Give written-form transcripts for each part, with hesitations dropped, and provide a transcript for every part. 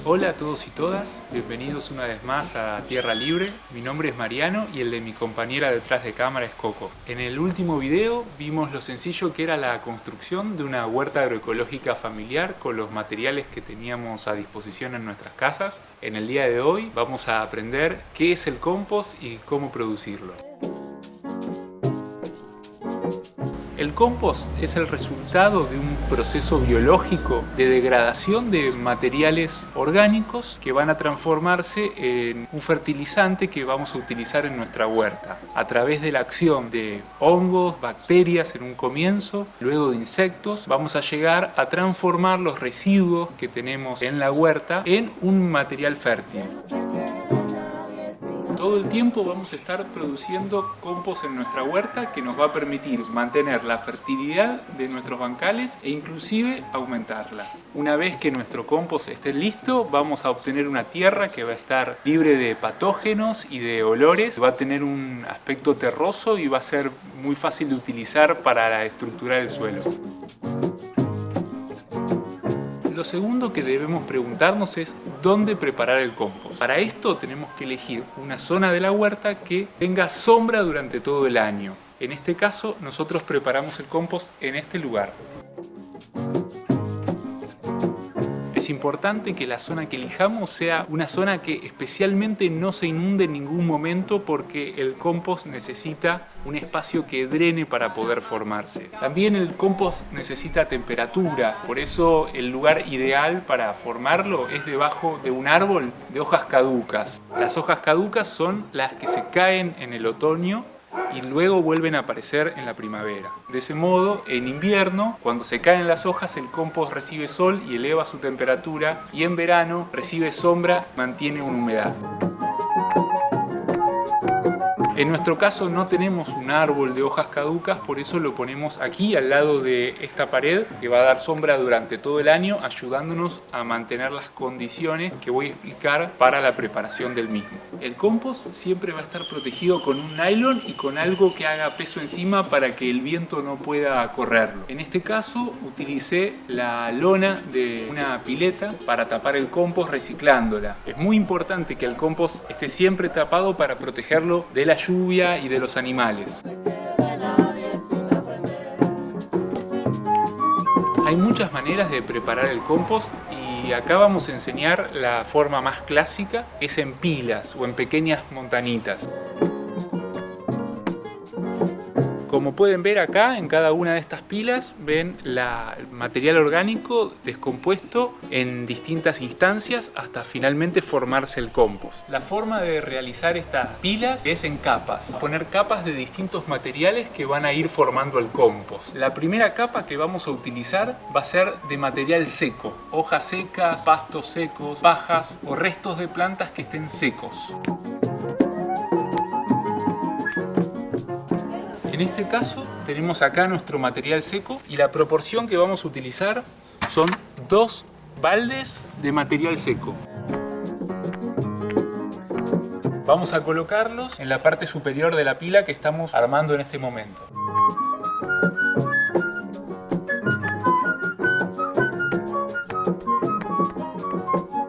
Hola a todos y todas, bienvenidos una vez más a Tierra Libre. Mi nombre es Mariano y el de mi compañera detrás de cámara es Coco. En el último video vimos lo sencillo que era la construcción de una huerta agroecológica familiar con los materiales que teníamos a disposición en nuestras casas. En el día de hoy vamos a aprender qué es el compost y cómo producirlo. El compost es el resultado de un proceso biológico de degradación de materiales orgánicos que van a transformarse en un fertilizante que vamos a utilizar en nuestra huerta a través de la acción de hongos, bacterias en un comienzo, luego de insectos. Vamos a llegar a transformar los residuos que tenemos en la huerta en un material fértil. Todo el tiempo vamos a estar produciendo compost en nuestra huerta que nos va a permitir mantener la fertilidad de nuestros bancales e inclusive aumentarla. Una vez que nuestro compost esté listo, vamos a obtener una tierra que va a estar libre de patógenos y de olores, va a tener un aspecto terroso y va a ser muy fácil de utilizar para estructurar el suelo. Lo segundo que debemos preguntarnos es dónde preparar el compost. Para esto tenemos que elegir una zona de la huerta que tenga sombra durante todo el año. En este caso, nosotros preparamos el compost en este lugar. Es importante que la zona que elijamos sea una zona que especialmente no se inunde en ningún momento porque el compost necesita un espacio que drene para poder formarse. También el compost necesita temperatura, por eso el lugar ideal para formarlo es debajo de un árbol de hojas caducas. Las hojas caducas son las que se caen en el otoño y luego vuelven a aparecer en la primavera. De ese modo, en invierno, cuando se caen las hojas, el compost recibe sol y eleva su temperatura, y en verano recibe sombra, mantiene una humedad. En nuestro caso no tenemos un árbol de hojas caducas, por eso lo ponemos aquí al lado de esta pared que va a dar sombra durante todo el año, ayudándonos a mantener las condiciones que voy a explicar para la preparación del mismo. El compost siempre va a estar protegido con un nylon y con algo que haga peso encima para que el viento no pueda correrlo. En este caso utilicé la lona de una pileta para tapar el compost reciclándola. Es muy importante que el compost esté siempre tapado para protegerlo de la lluvia y de los animales. Hay muchas maneras de preparar el compost y acá vamos a enseñar la forma más clásica, es en pilas o en pequeñas montanitas. Como pueden ver acá, en cada una de estas pilas, ven el material orgánico descompuesto en distintas instancias hasta finalmente formarse el compost. La forma de realizar estas pilas es en capas. Poner capas de distintos materiales que van a ir formando el compost. La primera capa que vamos a utilizar va a ser de material seco. Hojas secas, pastos secos, pajas o restos de plantas que estén secos. En este caso tenemos acá nuestro material seco y la proporción que vamos a utilizar son 2 baldes de material seco. Vamos a colocarlos en la parte superior de la pila que estamos armando en este momento.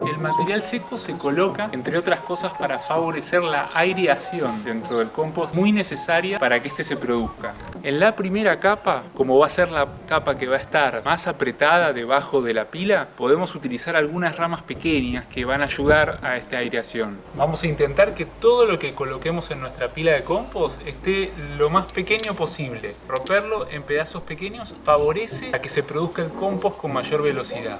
El material seco se coloca, entre otras cosas, para favorecer la aireación dentro del compost, muy necesaria para que este se produzca. En la primera capa, como va a ser la capa que va a estar más apretada debajo de la pila, podemos utilizar algunas ramas pequeñas que van a ayudar a esta aireación. Vamos a intentar que todo lo que coloquemos en nuestra pila de compost esté lo más pequeño posible. Romperlo en pedazos pequeños favorece a que se produzca el compost con mayor velocidad.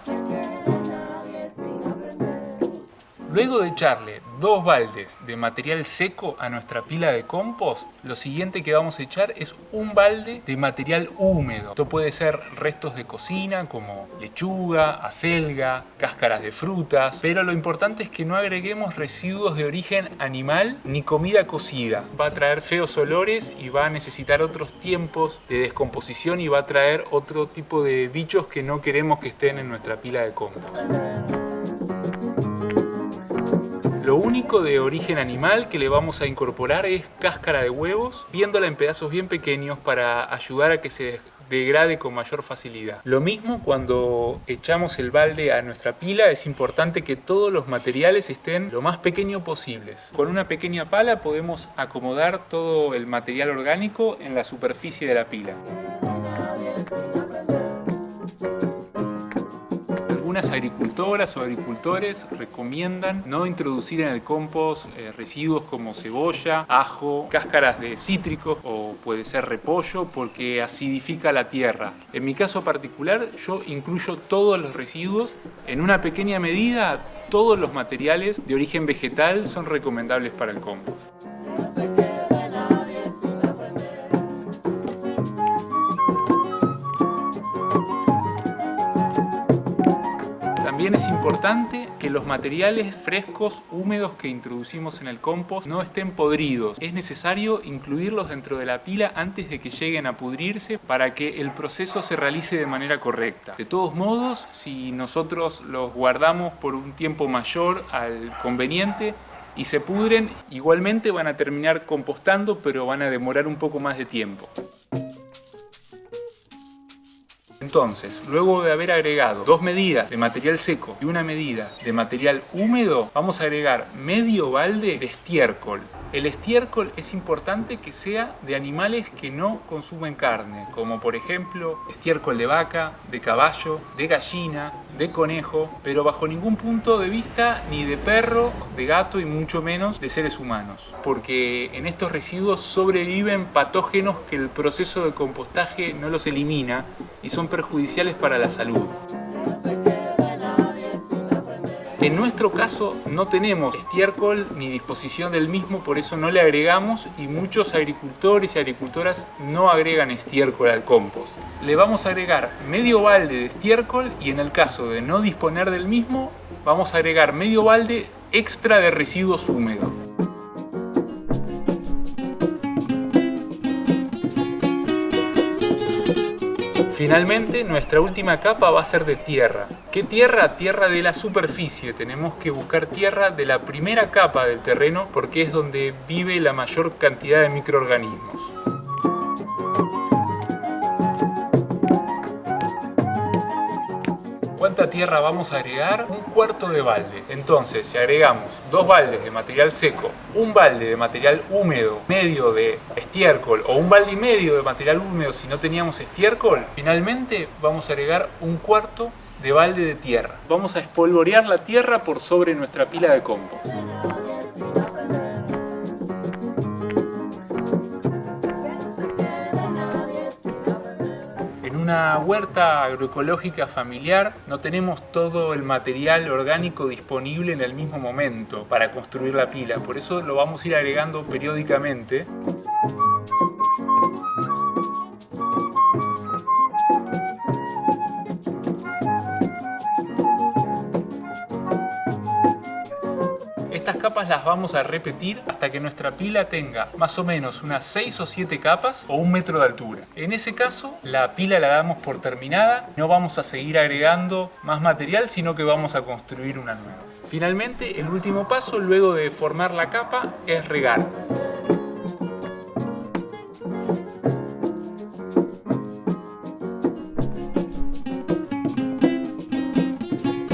Luego de echarle 2 baldes de material seco a nuestra pila de compost, lo siguiente que vamos a echar es un balde de material húmedo. Esto puede ser restos de cocina como lechuga, acelga, cáscaras de frutas, pero lo importante es que no agreguemos residuos de origen animal ni comida cocida. Va a traer feos olores y va a necesitar otros tiempos de descomposición y va a traer otro tipo de bichos que no queremos que estén en nuestra pila de compost. Lo único de origen animal que le vamos a incorporar es cáscara de huevos, viéndola en pedazos bien pequeños para ayudar a que se degrade con mayor facilidad. Lo mismo cuando echamos el balde a nuestra pila, es importante que todos los materiales estén lo más pequeño posibles. Con una pequeña pala podemos acomodar todo el material orgánico en la superficie de la pila. Algunas agricultoras o agricultores recomiendan no introducir en el compost residuos como cebolla, ajo, cáscaras de cítricos o puede ser repollo porque acidifica la tierra. En mi caso particular yo incluyo todos los residuos. En una pequeña medida todos los materiales de origen vegetal son recomendables para el compost. También es importante que los materiales frescos, húmedos que introducimos en el compost no estén podridos. Es necesario incluirlos dentro de la pila antes de que lleguen a pudrirse para que el proceso se realice de manera correcta. De todos modos, si nosotros los guardamos por un tiempo mayor al conveniente y se pudren, igualmente van a terminar compostando, pero van a demorar un poco más de tiempo. Entonces, luego de haber agregado 2 medidas de material seco y una medida de material húmedo, vamos a agregar medio balde de estiércol. El estiércol es importante que sea de animales que no consumen carne, como por ejemplo estiércol de vaca, de caballo, de gallina, de conejo, pero bajo ningún punto de vista ni de perro, de gato y mucho menos de seres humanos, porque en estos residuos sobreviven patógenos que el proceso de compostaje no los elimina y son perjudiciales para la salud. En nuestro caso no tenemos estiércol ni disposición del mismo, por eso no le agregamos y muchos agricultores y agricultoras no agregan estiércol al compost. Le vamos a agregar medio balde de estiércol y en el caso de no disponer del mismo, vamos a agregar medio balde extra de residuos húmedos. Finalmente, nuestra última capa va a ser de tierra. ¿Qué tierra? Tierra de la superficie. Tenemos que buscar tierra de la primera capa del terreno porque es donde vive la mayor cantidad de microorganismos. ¿Cuánta tierra vamos a agregar? 1/4 de balde. Entonces, si agregamos 2 baldes de material seco, 1 balde de material húmedo, medio de estiércol o 1 balde y medio de material húmedo si no teníamos estiércol, finalmente vamos a agregar 1/4 de balde de tierra. Vamos a espolvorear la tierra por sobre nuestra pila de compost. En una huerta agroecológica familiar no tenemos todo el material orgánico disponible en el mismo momento para construir la pila, por eso lo vamos a ir agregando periódicamente. Estas capas las vamos a repetir hasta que nuestra pila tenga más o menos unas 6 o 7 capas o 1 metro de altura. En ese caso, la pila la damos por terminada, no vamos a seguir agregando más material, sino que vamos a construir una nueva. Finalmente, el último paso, luego de formar la capa, es regar.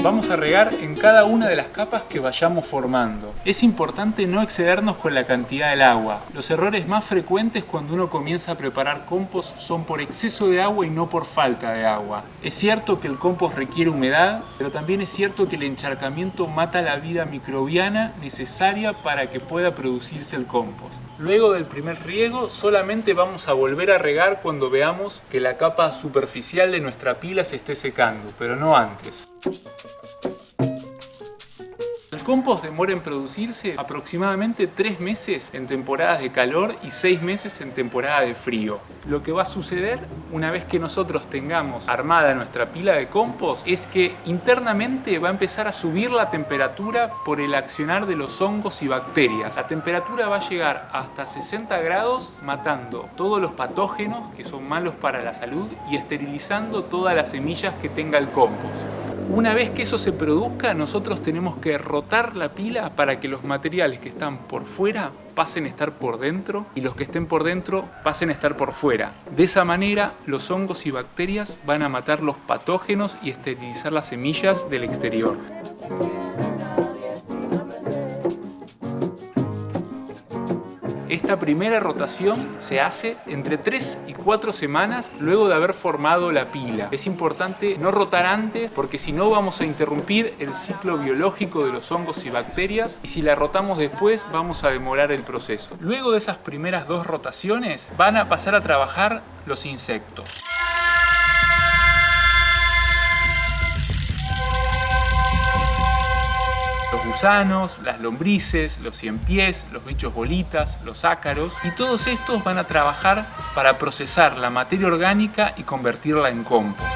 Vamos a regar en cada una de las capas que vayamos formando. Es importante no excedernos con la cantidad del agua. Los errores más frecuentes cuando uno comienza a preparar compost son por exceso de agua y no por falta de agua. Es cierto que el compost requiere humedad, pero también es cierto que el encharcamiento mata la vida microbiana necesaria para que pueda producirse el compost. Luego del primer riego, solamente vamos a volver a regar cuando veamos que la capa superficial de nuestra pila se esté secando, pero no antes. El compost demora en producirse aproximadamente 3 meses en temporadas de calor y 6 meses en temporada de frío. Lo que va a suceder una vez que nosotros tengamos armada nuestra pila de compost es que internamente va a empezar a subir la temperatura por el accionar de los hongos y bacterias. La temperatura va a llegar hasta 60 grados, matando todos los patógenos que son malos para la salud y esterilizando todas las semillas que tenga el compost. Una vez que eso se produzca, nosotros tenemos que rotar la pila para que los materiales que están por fuera pasen a estar por dentro y los que estén por dentro pasen a estar por fuera. De esa manera, los hongos y bacterias van a matar los patógenos y esterilizar las semillas del exterior. Esta primera rotación se hace entre 3 y 4 semanas luego de haber formado la pila. Es importante no rotar antes porque si no vamos a interrumpir el ciclo biológico de los hongos y bacterias, y si la rotamos después vamos a demorar el proceso. Luego de esas primeras 2 rotaciones van a pasar a trabajar los insectos. Los gusanos, las lombrices, los ciempiés, los bichos bolitas, los ácaros, y todos estos van a trabajar para procesar la materia orgánica y convertirla en compost.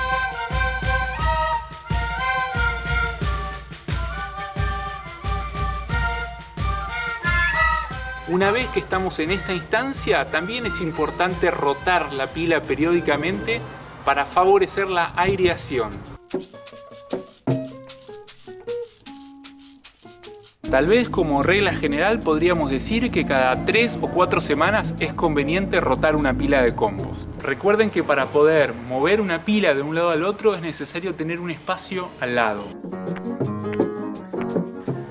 Una vez que estamos en esta instancia, también es importante rotar la pila periódicamente para favorecer la aireación. Tal vez como regla general podríamos decir que cada 3 o 4 semanas es conveniente rotar una pila de compost. Recuerden que para poder mover una pila de un lado al otro es necesario tener un espacio al lado.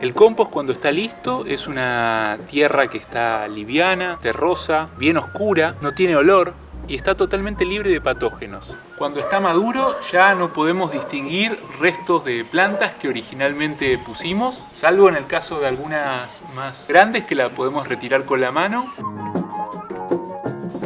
El compost, cuando está listo, es una tierra que está liviana, terrosa, bien oscura, no tiene olor y está totalmente libre de patógenos. Cuando está maduro ya no podemos distinguir restos de plantas que originalmente pusimos, salvo en el caso de algunas más grandes que la podemos retirar con la mano.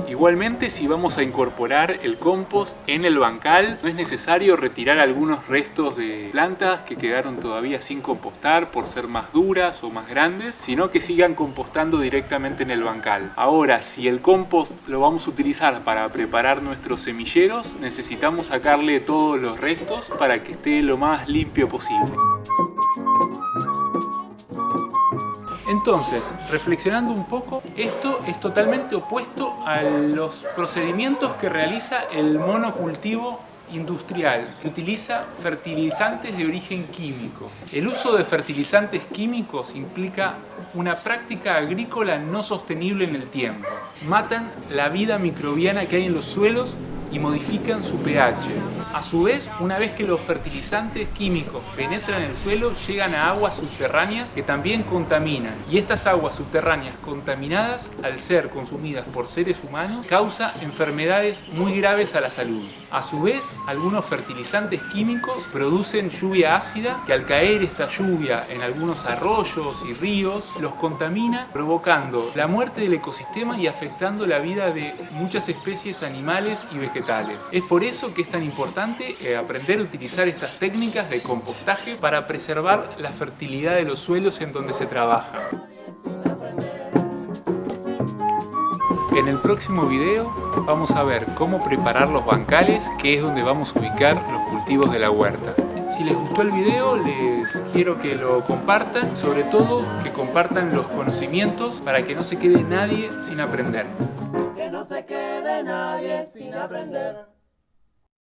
Igualmente, si vamos a incorporar el compost en el bancal, no es necesario retirar algunos restos de plantas que quedaron todavía sin compostar por ser más duras o más grandes, sino que sigan compostando directamente en el bancal. Ahora, si el compost lo vamos a utilizar para preparar nuestros semilleros, necesitamos sacarle todos los restos para que esté lo más limpio posible. Entonces, reflexionando un poco, esto es totalmente opuesto a los procedimientos que realiza el monocultivo industrial, que utiliza fertilizantes de origen químico. El uso de fertilizantes químicos implica una práctica agrícola no sostenible en el tiempo. Matan la vida microbiana que hay en los suelos y modifican su pH. A su vez, una vez que los fertilizantes químicos penetran el suelo, llegan a aguas subterráneas que también contaminan. Y estas aguas subterráneas contaminadas, al ser consumidas por seres humanos, causan enfermedades muy graves a la salud. A su vez, algunos fertilizantes químicos producen lluvia ácida, que al caer esta lluvia en algunos arroyos y ríos, los contamina, provocando la muerte del ecosistema y afectando la vida de muchas especies animales y vegetales. Es por eso que es tan importante aprender a utilizar estas técnicas de compostaje para preservar la fertilidad de los suelos en donde se trabaja. En el próximo video vamos a ver cómo preparar los bancales, que es donde vamos a ubicar los cultivos de la huerta. Si les gustó el video, les quiero que lo compartan, sobre todo que compartan los conocimientos para que no se quede nadie sin aprender. Que no se quede nadie sin aprender.